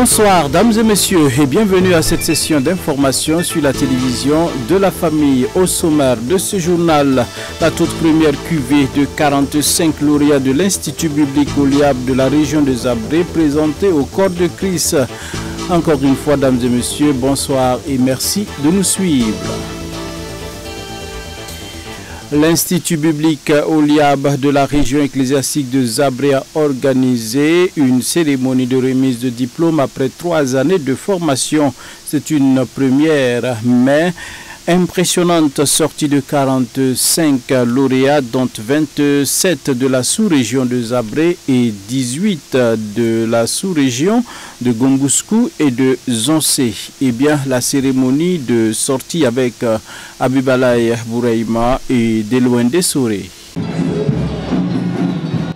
Bonsoir dames et messieurs et bienvenue à cette session d'information sur la télévision de la famille. Au sommaire de ce journal, la toute première cuvée de 45 lauréats de l'Institut biblique Oliab de la région de Zabré présentée au corps de Christ. Encore une fois dames et messieurs, bonsoir et merci de nous suivre. L'Institut biblique Oliab de la région ecclésiastique de Zabré a organisé une cérémonie de remise de diplôme après 3 années de formation. C'est une première, mais impressionnante sortie de 45 lauréats, dont 27 de la sous-région de Zabré et 18 de la sous-région de Gombuskou et de Zonse. Eh bien, la cérémonie de sortie avec Abibalaï Bouraïma et Delouende Soré.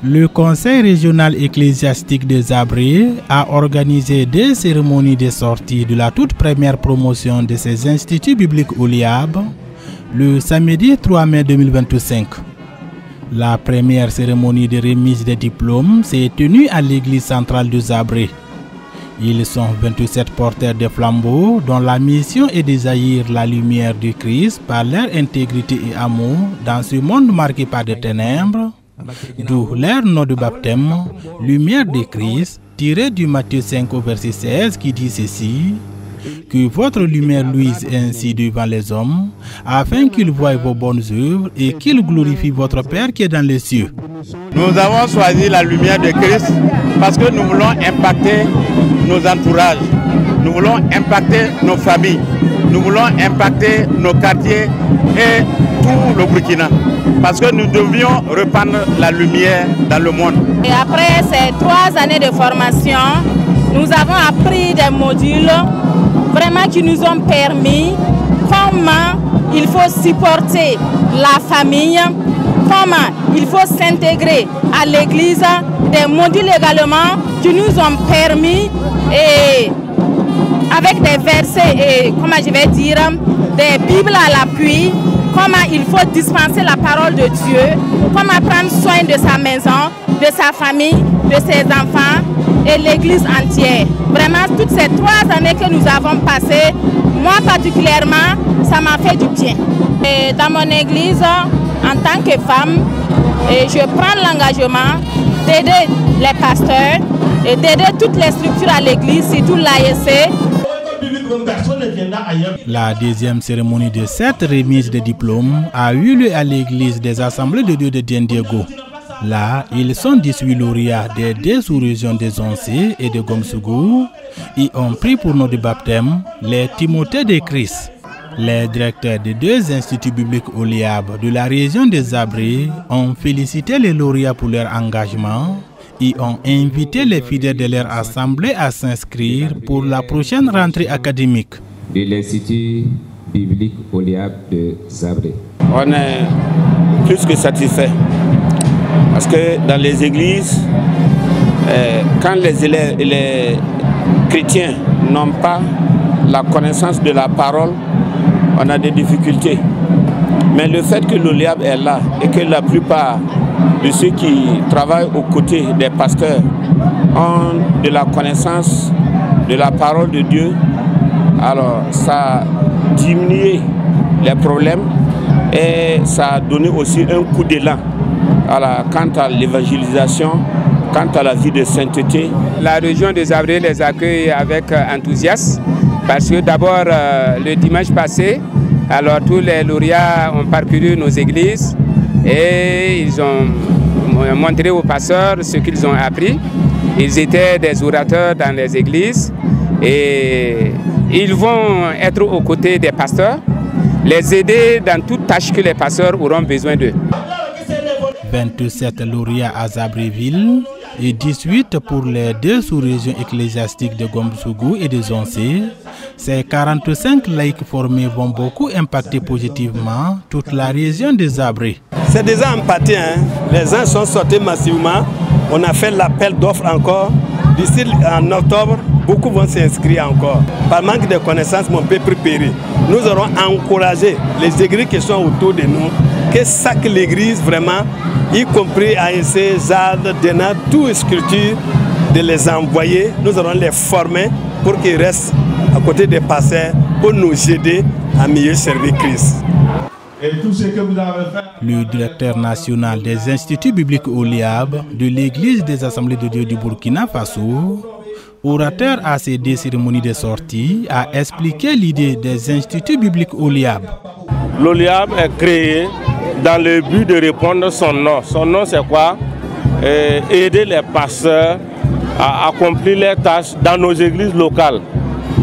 Le Conseil régional ecclésiastique de Zabré a organisé des cérémonies de sortie de la toute première promotion de ces instituts bibliques Oliab le samedi 3 mai 2025. La première cérémonie de remise des diplômes s'est tenue à l'église centrale de Zabré. Ils sont 27 porteurs de flambeaux dont la mission est de jaillir la lumière du Christ par leur intégrité et amour dans ce monde marqué par des ténèbres. D'où leur nom de baptême, lumière de Christ, tiré du Matthieu 5 au verset 16 qui dit ceci: que votre lumière luise ainsi devant les hommes, afin qu'ils voient vos bonnes œuvres et qu'ils glorifient votre Père qui est dans les cieux. Nous avons choisi la lumière de Christ parce que nous voulons impacter nos entourages, nous voulons impacter nos familles, nous voulons impacter nos quartiers et tout le Burkina. Parce que nous devions répandre la lumière dans le monde. Et après ces 3 années de formation, nous avons appris des modules vraiment qui nous ont permis comment il faut supporter la famille, comment il faut s'intégrer à l'église, des modules également qui nous ont permis, et avec des versets et comment je vais dire, des Bibles à l'appui, comment il faut dispenser la parole de Dieu, comment prendre soin de sa maison, de sa famille, de ses enfants et l'église entière. Vraiment, toutes ces 3 années que nous avons passées, moi particulièrement, ça m'a fait du bien. Et dans mon église, en tant que femme, je prends l'engagement d'aider les pasteurs et d'aider toutes les structures à l'église, surtout l'AEC. La deuxième cérémonie de cette remise de diplôme a eu lieu à l'église des Assemblées de Dieu de Diendiego. Là, ils sont 18 lauréats des 2 sous-régions de Zonse et de Gomsougou et ont pris pour nom de baptême les Timothées de Christ. Les directeurs des 2 instituts bibliques Oliab de la région de Zabré ont félicité les lauréats pour leur engagement et ont invité les fidèles de leur assemblée à s'inscrire pour la prochaine rentrée académique. De l'Institut biblique Oliab de Zabré. On est plus que satisfait parce que dans les églises, quand les élèves et les chrétiens n'ont pas la connaissance de la parole, on a des difficultés. Mais le fait que l'Oliab est là et que la plupart de ceux qui travaillent aux côtés des pasteurs ont de la connaissance de la parole de Dieu, alors ça a diminué les problèmes et ça a donné aussi un coup d'élan quant à l'évangélisation, quant à la vie de sainteté. La région de Zabré les accueille avec enthousiasme parce que d'abord le dimanche passé, alors tous les lauréats ont parcouru nos églises et ils ont montré aux pasteurs ce qu'ils ont appris. Ils étaient des orateurs dans les églises et ils vont être aux côtés des pasteurs, les aider dans toute tâche que les pasteurs auront besoin d'eux. 27 lauréats à Zabréville et 18 pour les 2 sous-régions ecclésiastiques de Gomsougou et de Zonse. Ces 45 laïcs formés vont beaucoup impacter positivement toute la région de Zabré. C'est déjà empathé, hein? Les gens sont sortis massivement. On a fait l'appel d'offres encore. D'ici en octobre, beaucoup vont s'inscrire encore. Par manque de connaissances, mon peuple périt. Nous aurons encouragé les églises qui sont autour de nous, que chaque église vraiment, y compris AEC, ZAD, DENA, toute structure, de les envoyer, nous allons les former pour qu'ils restent à côté des pasteurs pour nous aider à mieux servir Christ. Et tout ce que vous avez fait. Le directeur national des instituts bibliques OLIAB de l'Église des Assemblées de Dieu du Burkina Faso, orateur à ces deux cérémonies de sortie, a expliqué l'idée des instituts bibliques OLIAB. L'OLIAB est créé dans le but de répondre à son nom. Son nom c'est quoi? Aider les pasteurs à accomplir leurs tâches dans nos églises locales.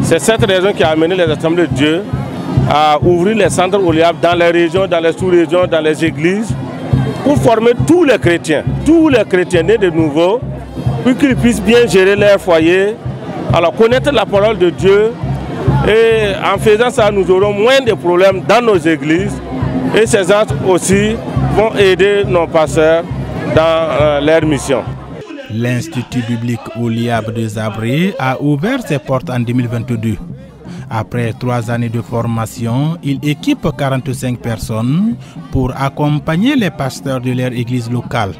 C'est cette raison qui a amené les Assemblées de Dieu à ouvrir les centres OLIAB dans les régions, dans les sous-régions, dans les églises, pour former tous les chrétiens nés de nouveau, pour qu'ils puissent bien gérer leur foyer, alors connaître la parole de Dieu. Et en faisant ça, nous aurons moins de problèmes dans nos églises. Et ces actes aussi vont aider nos pasteurs dans leur mission. L'Institut biblique OLIAB de Zabré a ouvert ses portes en 2022. Après 3 années de formation, il équipe 45 personnes pour accompagner les pasteurs de leur église locale.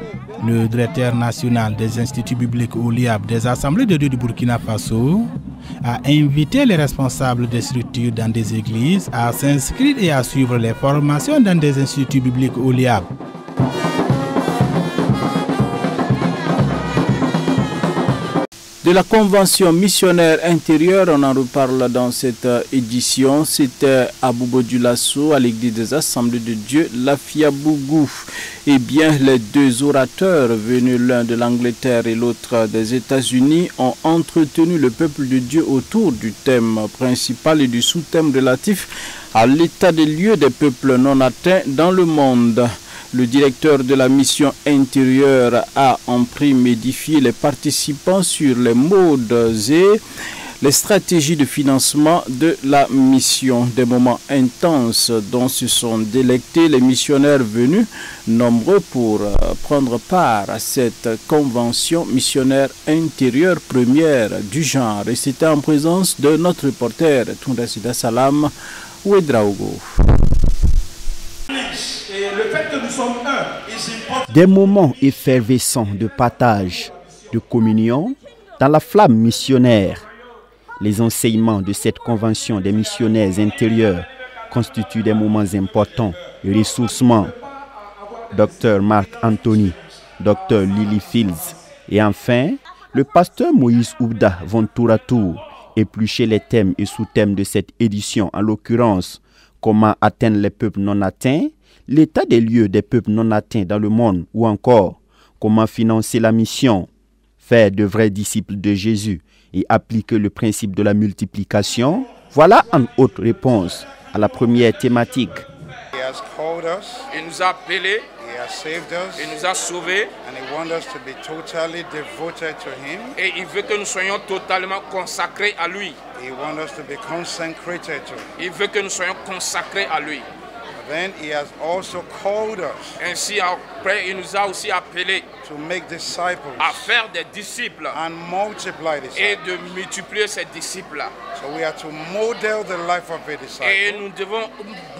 Le directeur national des instituts bibliques OLIAB des Assemblées de Dieu du Burkina Faso a invité les responsables des structures dans des églises à s'inscrire et à suivre les formations dans des instituts bibliques OLIAB. De la convention missionnaire intérieure, on en reparle dans cette édition. C'était à Boubou-Dioulasso, à l'église des Assemblées de Dieu, Lafiabougou. Eh bien, les deux orateurs, venus l'un de l'Angleterre et l'autre des États-Unis, ont entretenu le peuple de Dieu autour du thème principal et du sous-thème relatif à l'état des lieux des peuples non atteints dans le monde. Le directeur de la mission intérieure a en prime édifié les participants sur les modes et les stratégies de financement de la mission. Des moments intenses dont se sont délectés les missionnaires venus, nombreux pour prendre part à cette convention missionnaire intérieure première du genre. Et c'était en présence de notre reporter Tounda Sida Salam, Ouedraogo. Des moments effervescents de partage, de communion dans la flamme missionnaire. Les enseignements de cette convention des missionnaires intérieurs constituent des moments importants de ressourcement. Dr Marc Anthony, Dr Lily Fields et enfin le pasteur Moïse Oubda vont tour à tour éplucher les thèmes et sous-thèmes de cette édition, en l'occurrence comment atteindre les peuples non atteints, l'état des lieux des peuples non atteints dans le monde ou encore comment financer la mission, faire de vrais disciples de Jésus et appliquer le principe de la multiplication. Voilà en autre réponse à la première thématique. Il nous a appelés, il nous a sauvés, et il veut que nous soyons totalement consacrés à lui. Il veut que nous soyons consacrés à lui. Then he has also called us. Ainsi après, il nous a aussi appelés to make disciples à faire des disciples and multiply disciples. Et de multiplier ces disciples. So we are to model the life of a disciple. Et nous devons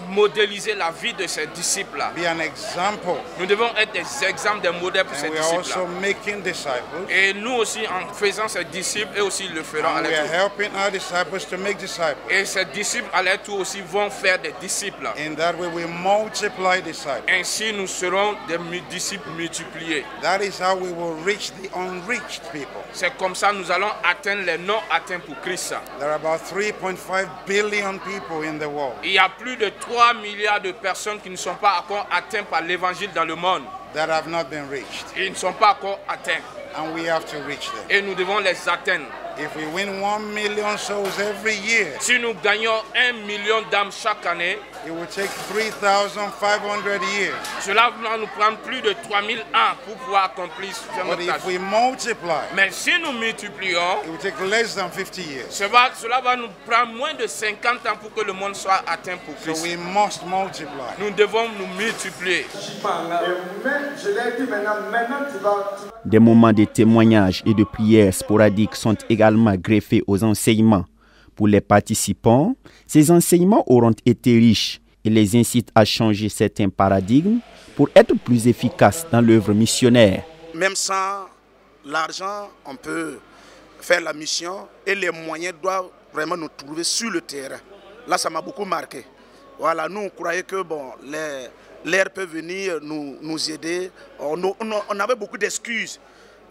modéliser la vie de ces disciples. Be an example. Nous devons être des exemples, des modèles pour ces disciples. We are also making disciples. Et nous aussi, en faisant ces disciples, et aussi le ferons à leur tour. We are helping our disciples to make disciples. Et ces disciples à leur tour aussi vont faire des disciples. In that way we multiply disciples. Ainsi nous serons des disciples multipliés. That is how we will reach the unreached people. C'est comme ça nous allons atteindre les non atteints pour Christ. There are about 3.5 billion people in the world. Il y a plus de 3 milliards de personnes qui ne sont pas encore atteintes par l'évangile dans le monde. That have not been reached. Ils ne sont pas encore atteints. And we have to reach them. Et nous devons les atteindre. If we win 1 million souls every year, si nous gagnons 1 million d'âmes chaque année, it will take 3,500 years. Cela va nous prendre plus de 3000 ans pour pouvoir accomplir notre tâche. If we multiply, mais si nous multiplions, it will take less than 50 years. Cela va nous prendre moins de 50 ans pour que le monde soit atteint pour Christ. So we must multiply. Nous devons nous multiplier. Des moments de témoignages et de prières sporadiques sont également greffés aux enseignements. Pour les participants, ces enseignements auront été riches et les incitent à changer certains paradigmes pour être plus efficaces dans l'œuvre missionnaire. Même sans l'argent, on peut faire la mission et les moyens doivent vraiment nous trouver sur le terrain. Là, ça m'a beaucoup marqué. Voilà, nous, on croyait que bon, l'air peut venir nous aider. On avait beaucoup d'excuses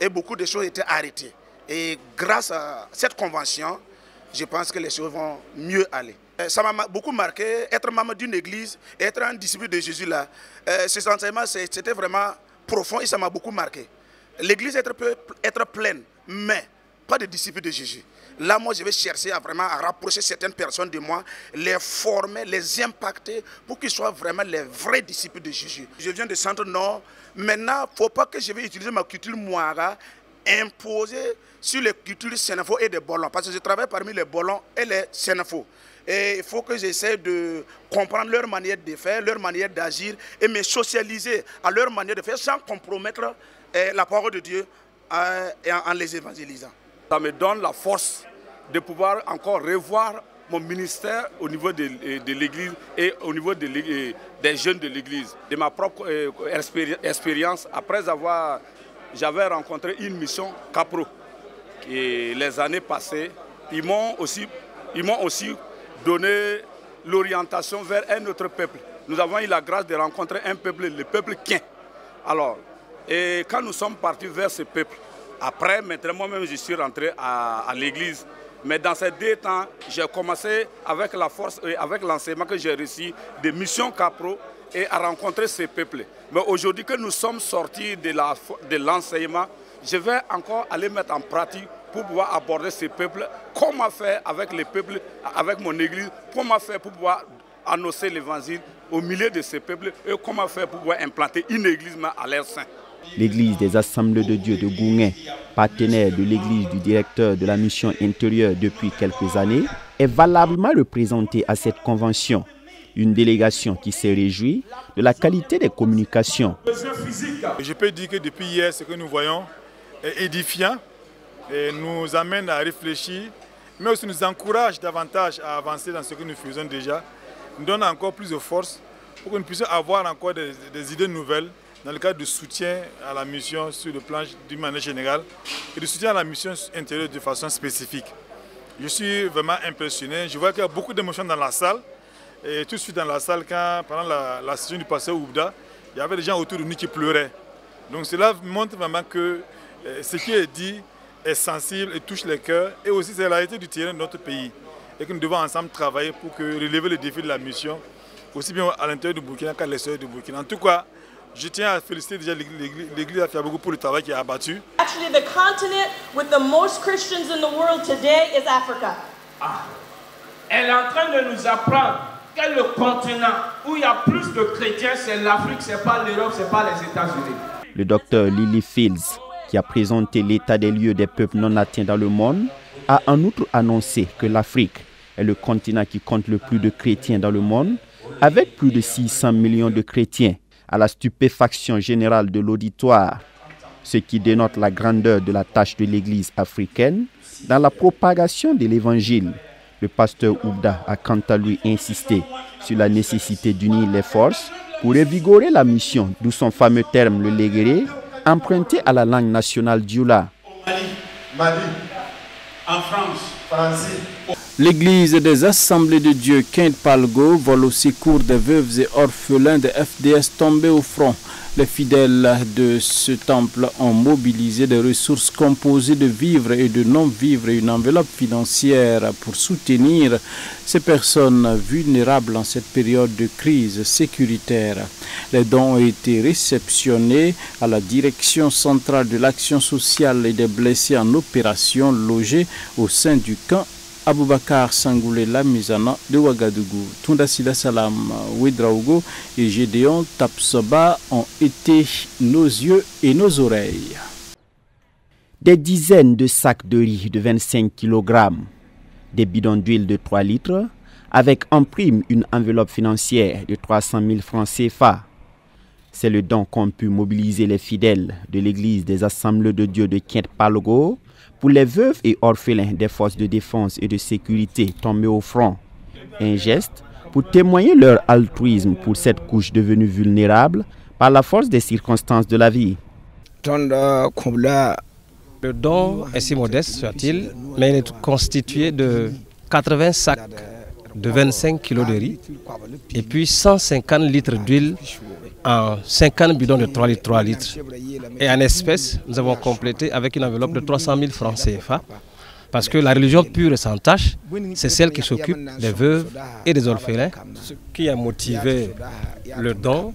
et beaucoup de choses étaient arrêtées. Et grâce à cette convention, je pense que les choses vont mieux aller. Ça m'a beaucoup marqué, être membre d'une église, être un disciple de Jésus là. Ce sentiment, c'était vraiment profond et ça m'a beaucoup marqué. L'église peut être pleine, mais pas de disciples de Jésus. Là, moi, je vais chercher à vraiment rapprocher certaines personnes de moi, les former, les impacter pour qu'ils soient vraiment les vrais disciples de Jésus. Je viens de Centre-Nord. Maintenant, il ne faut pas que je vais utiliser ma culture Mouara, imposer sur les cultures Sénéfo et des Bolons. Parce que je travaille parmi les Bolons et les Sénéfo. Et il faut que j'essaie de comprendre leur manière de faire, leur manière d'agir et me socialiser à leur manière de faire sans compromettre la parole de Dieu en les évangélisant. Ça me donne la force de pouvoir encore revoir mon ministère au niveau de l'Église et au niveau des jeunes de l'Église. De ma propre expérience, j'avais rencontré une mission Capro. Et les années passées, ils m'ont aussi donné l'orientation vers un autre peuple. Nous avons eu la grâce de rencontrer un peuple, le peuple Kien. Alors, et quand nous sommes partis vers ce peuple, après, maintenant, moi-même, je suis rentré à l'église. Mais dans ces 2 temps, j'ai commencé avec la force et avec l'enseignement que j'ai reçu de Mission Capro et à rencontrer ces peuples. Mais aujourd'hui que nous sommes sortis de l'enseignement, je vais encore aller mettre en pratique pour pouvoir aborder ces peuples, comment faire avec les peuples, avec mon église, comment faire pour pouvoir annoncer l'évangile au milieu de ces peuples et comment faire pour pouvoir implanter une église à leur sein. L'église des Assemblées de Dieu de Goungé, partenaire de l'église du directeur de la mission intérieure depuis quelques années, est valablement représentée à cette convention. Une délégation qui s'est réjouie de la qualité des communications. Je peux dire que depuis hier, ce que nous voyons est édifiant et nous amène à réfléchir, mais aussi nous encourage davantage à avancer dans ce que nous faisons déjà, nous donne encore plus de force pour que nous puissions avoir encore des idées nouvelles dans le cadre de soutien à la mission sur le plan d'une manière générale et de soutien à la mission intérieure de façon spécifique. Je suis vraiment impressionné. Je vois qu'il y a beaucoup d'émotions dans la salle. Et tout de suite dans la salle, pendant la session du pasteur Oubda, il y avait des gens autour de nous qui pleuraient. Donc cela montre vraiment que ce qui est dit est sensible et touche les cœurs. Et aussi c'est la réalité du terrain de notre pays. Et que nous devons ensemble travailler pour relever le défi de la mission, aussi bien à l'intérieur du Burkina qu'à l'extérieur du Burkina. En tout cas, je tiens à féliciter déjà l'Église à Fiabougou pour le travail qui a abattu. Actually, the continent with the most Christians in the world today is Africa. Elle est en train de nous apprendre que le continent où il y a plus de chrétiens, c'est l'Afrique, c'est pas l'Europe, c'est pas les États-Unis. Le docteur Lily Fields, qui a présenté l'état des lieux des peuples non atteints dans le monde, a en outre annoncé que l'Afrique est le continent qui compte le plus de chrétiens dans le monde, avec plus de 600 millions de chrétiens, à la stupéfaction générale de l'auditoire, ce qui dénote la grandeur de la tâche de l'Église africaine dans la propagation de l'Évangile. Le pasteur Oubda a quant à lui insisté sur la nécessité d'unir les forces pour revigorer la mission, d'où son fameux terme, le léguéré, emprunté à la langue nationale dioula. Mali, en France, français. L'église des Assemblées de Dieu Quinte-Palgo vole au secours des veuves et orphelins des FDS tombés au front. Les fidèles de ce temple ont mobilisé des ressources composées de vivres et de non-vivres et une enveloppe financière pour soutenir ces personnes vulnérables en cette période de crise sécuritaire. Les dons ont été réceptionnés à la direction centrale de l'action sociale et des blessés en opération logés au sein du camp Aboubakar Sangoulé Lamizana de Ouagadougou. Tundasila Salam Ouedraogo et Gédéon Tapsoba ont été nos yeux et nos oreilles. Des dizaines de sacs de riz de 25 kg, des bidons d'huile de 3 litres, avec en prime une enveloppe financière de 300 000 francs CFA. C'est le don qu'ont pu mobiliser les fidèles de l'église des Assemblées de Dieu de Quinte-Palgo pour les veuves et orphelins des forces de défense et de sécurité tombés au front. Un geste pour témoigner leur altruisme pour cette couche devenue vulnérable par la force des circonstances de la vie. Le don est si modeste soit-il, mais il est constitué de 80 sacs de 25 kg de riz et puis 150 litres d'huile en 50 bidons de 3 litres, 3 litres. Et en espèces, nous avons complété avec une enveloppe de 300 000 francs CFA. Parce que la religion pure et sans tache, c'est celle qui s'occupe des veuves et des orphelins. Ce qui a motivé le don,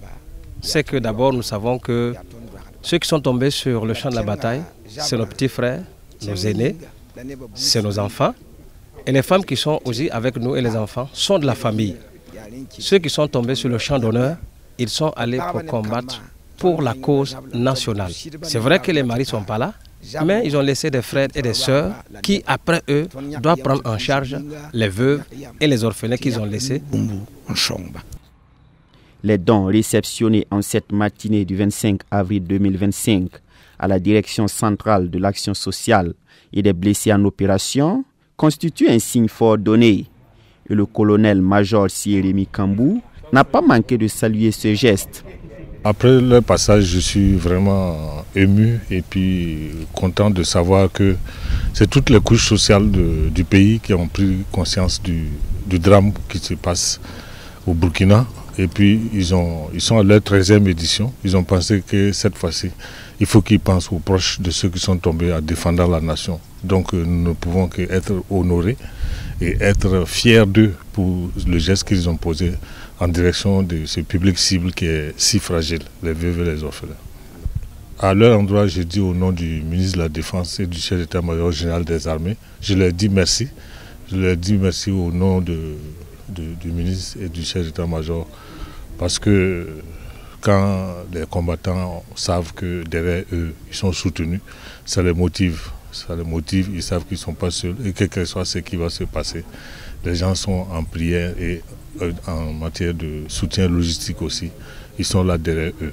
c'est que d'abord nous savons que ceux qui sont tombés sur le champ de la bataille, c'est nos petits frères, nos aînés, c'est nos enfants. Et les femmes qui sont aussi avec nous et les enfants sont de la famille. Ceux qui sont tombés sur le champ d'honneur, ils sont allés pour combattre pour la cause nationale. C'est vrai que les maris ne sont pas là, mais ils ont laissé des frères et des sœurs qui, après eux, doivent prendre en charge les veuves et les orphelins qu'ils ont laissés. Les dons réceptionnés en cette matinée du 25 avril 2025 à la Direction centrale de l'action sociale et des blessés en opération constituent un signe fort donné. Et le colonel-major Sieremi Kambou n'a pas manqué de saluer ce geste. Après le passage, je suis vraiment ému et puis content de savoir que c'est toutes les couches sociales du pays qui ont pris conscience du drame qui se passe au Burkina. Et puis ils sont à leur 13e édition. Ils ont pensé que cette fois-ci, il faut qu'ils pensent aux proches de ceux qui sont tombés à défendre la nation. Donc nous ne pouvons qu'être honorés et être fiers d'eux pour le geste qu'ils ont posé en direction de ce public cible qui est si fragile, les veuves et les orphelins. À leur endroit, je dis au nom du ministre de la Défense et du chef d'état-major général des armées, je leur dis merci. Je leur dis merci au nom du ministre et du chef d'état-major parce que quand les combattants savent que derrière eux, ils sont soutenus, ça les motive. Ça les motive, ils savent qu'ils ne sont pas seuls et quel que soit ce qui va se passer, les gens sont en prière et en matière de soutien logistique aussi, ils sont là derrière eux.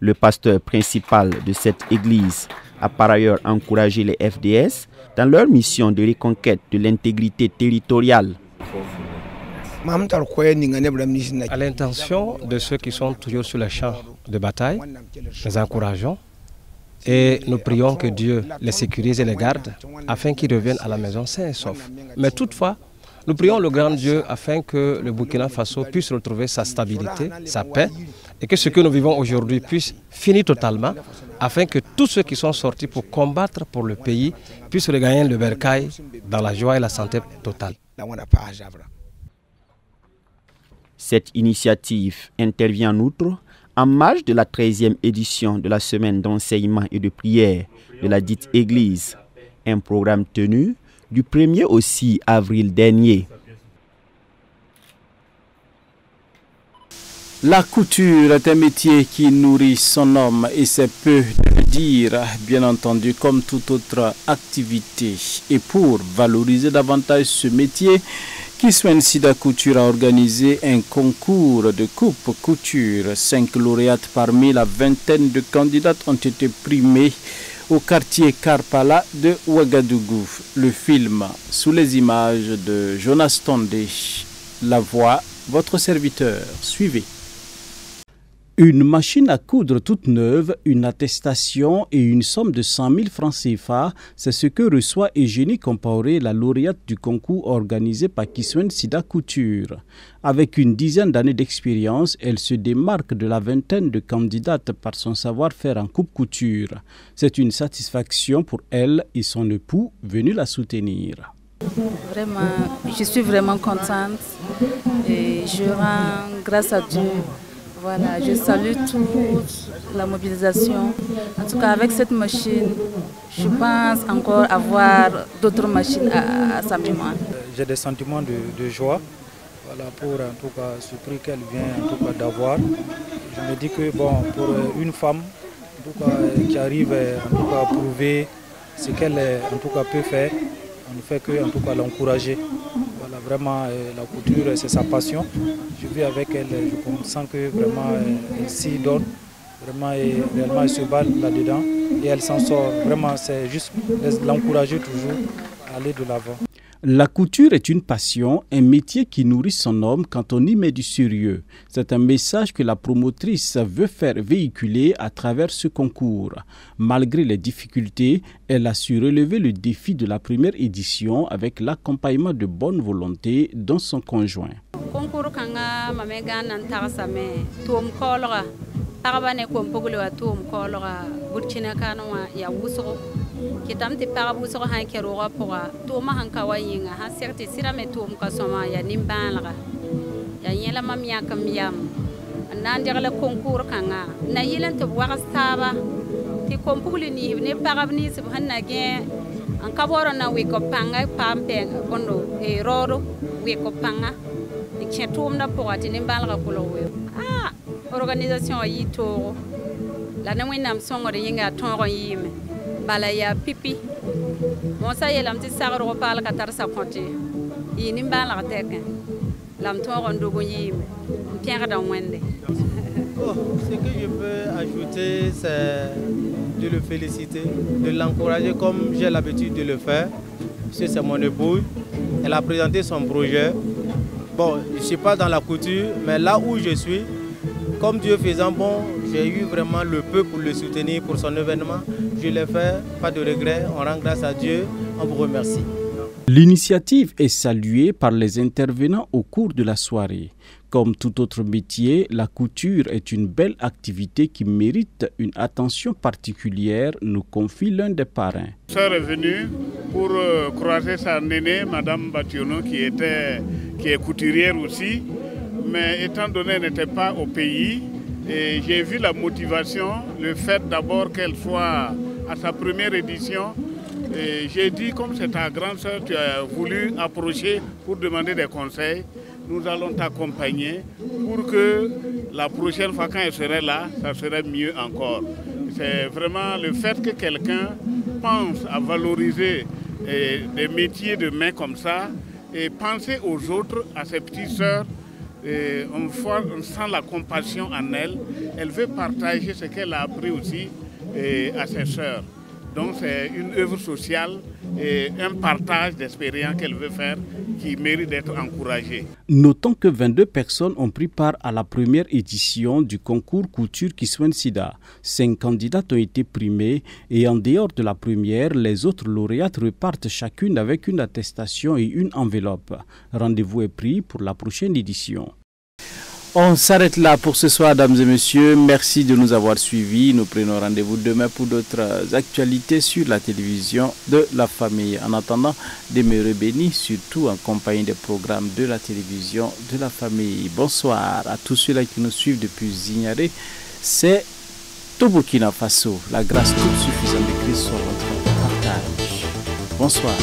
Le pasteur principal de cette église a par ailleurs encouragé les FDS dans leur mission de reconquête de l'intégrité territoriale. À l'intention de ceux qui sont toujours sur le champ de bataille, nous encourageons et nous prions que Dieu les sécurise et les garde afin qu'ils reviennent à la maison sains et saufs. Mais toutefois, nous prions le grand Dieu afin que le Burkina Faso puisse retrouver sa stabilité, sa paix et que ce que nous vivons aujourd'hui puisse finir totalement afin que tous ceux qui sont sortis pour combattre pour le pays puissent regagner le bercail dans la joie et la santé totale. Cette initiative intervient en outre en marge de la 13e édition de la semaine d'enseignement et de prière de la dite église, un programme tenu du 1er au 6 avril dernier. La couture est un métier qui nourrit son homme et c'est peu de le dire, bien entendu, comme toute autre activité. Et pour valoriser davantage ce métier, Kiswen Sida Couture a organisé un concours de coupe couture. 5 lauréates parmi la vingtaine de candidates ont été primées au quartier Karpala de Ouagadougou. Le film, sous les images de Jonas Tondé. La voix, votre serviteur. Suivez. Une machine à coudre toute neuve, une attestation et une somme de 100 000 francs CFA, c'est ce que reçoit Eugénie Compaoré, la lauréate du concours organisé par Kiswen Sida Couture. Avec une dizaine d'années d'expérience, elle se démarque de la vingtaine de candidates par son savoir-faire en coupe-couture. C'est une satisfaction pour elle et son époux venus la soutenir. Vraiment, je suis vraiment contente et je rends grâce à Dieu. Voilà, je salue toute la mobilisation. En tout cas, avec cette machine, je pense encore avoir d'autres machines à sa mémoire. J'ai des sentiments de joie, voilà, pour en tout cas ce prix qu'elle vient en tout cas d'avoir. Je me dis que bon, pour une femme en tout cas, qui arrive en tout cas à prouver ce qu'elle en tout cas peut faire, on ne fait que en tout cas l'encourager. Voilà, vraiment la couture c'est sa passion. Je vis avec elle, je sens que vraiment elle s'y donne, vraiment et réellement elle se bat là-dedans et elle s'en sort. Vraiment c'est juste l'encourager toujours à aller de l'avant. La couture est une passion, un métier qui nourrit son homme quand on y met du sérieux. C'est un message que la promotrice veut faire véhiculer à travers ce concours. Malgré les difficultés, elle a su relever le défi de la première édition avec l'accompagnement de bonne volonté dans son conjoint. Concours kanga mamega nantara same tom kolora parabane ko mpogolo wa tom kolora burkina kanwa ya wusoro kitam te parabuso han kero rapora toma han kawayinga ha certi sirame tom kasoma ya nimbanla ya yela mamya kamyam nandir le concours kanga na yilen to warastaba ti kompugli ni ne parabni se hanna ge an kaboro na we ko panga pampe kondo e roro we ko panga organisation yi to la na winam songo de yinga tongo yime bala ya pipi mon sa yelam ti sagro pal ka tar sa konti yi ni bala teke lam tongo ndogo yime pierre dans wende. Ce que je peux ajouter, c'est de le féliciter, de l'encourager comme j'ai l'habitude de le faire. C'est mon épouse, elle a présenté son projet. Bon, je ne suis pas dans la couture, mais là où je suis, comme Dieu faisant bon, j'ai eu vraiment le peu pour le soutenir pour son événement. Je l'ai fait, pas de regret, on rend grâce à Dieu, on vous remercie. L'initiative est saluée par les intervenants au cours de la soirée. Comme tout autre métier, la couture est une belle activité qui mérite une attention particulière, nous confie l'un des parrains. Je suis revenu pour croiser sa nénée, Madame Bationo, qui est couturière aussi, mais étant donné qu'elle n'était pas au pays, j'ai vu la motivation, le fait d'abord qu'elle soit à sa première édition. J'ai dit, comme c'est ta grande sœur, tu as voulu approcher pour demander des conseils. Nous allons t'accompagner pour que la prochaine fois quand elle serait là, ça serait mieux encore. C'est vraiment le fait que quelqu'un pense à valoriser des métiers de main comme ça et penser aux autres, à ses petites sœurs. On sent la compassion en elle. Elle veut partager ce qu'elle a appris aussi à ses sœurs. Donc c'est une œuvre sociale et un partage d'expérience qu'elle veut faire qui mérite d'être encouragé. Notons que 22 personnes ont pris part à la première édition du concours Couture Kiswen Sida. 5 candidates ont été primées et en dehors de la première, les autres lauréates repartent chacune avec une attestation et une enveloppe. Rendez-vous est pris pour la prochaine édition. On s'arrête là pour ce soir, dames et messieurs. Merci de nous avoir suivis. Nous prenons rendez-vous demain pour d'autres actualités sur la télévision de la famille. En attendant, demeurez bénis, surtout en compagnie des programmes de la télévision de la famille. Bonsoir à tous ceux-là qui nous suivent depuis Zignaré. C'est au Burkina Faso. La grâce toute suffisante de Christ soit votre partage. Bonsoir.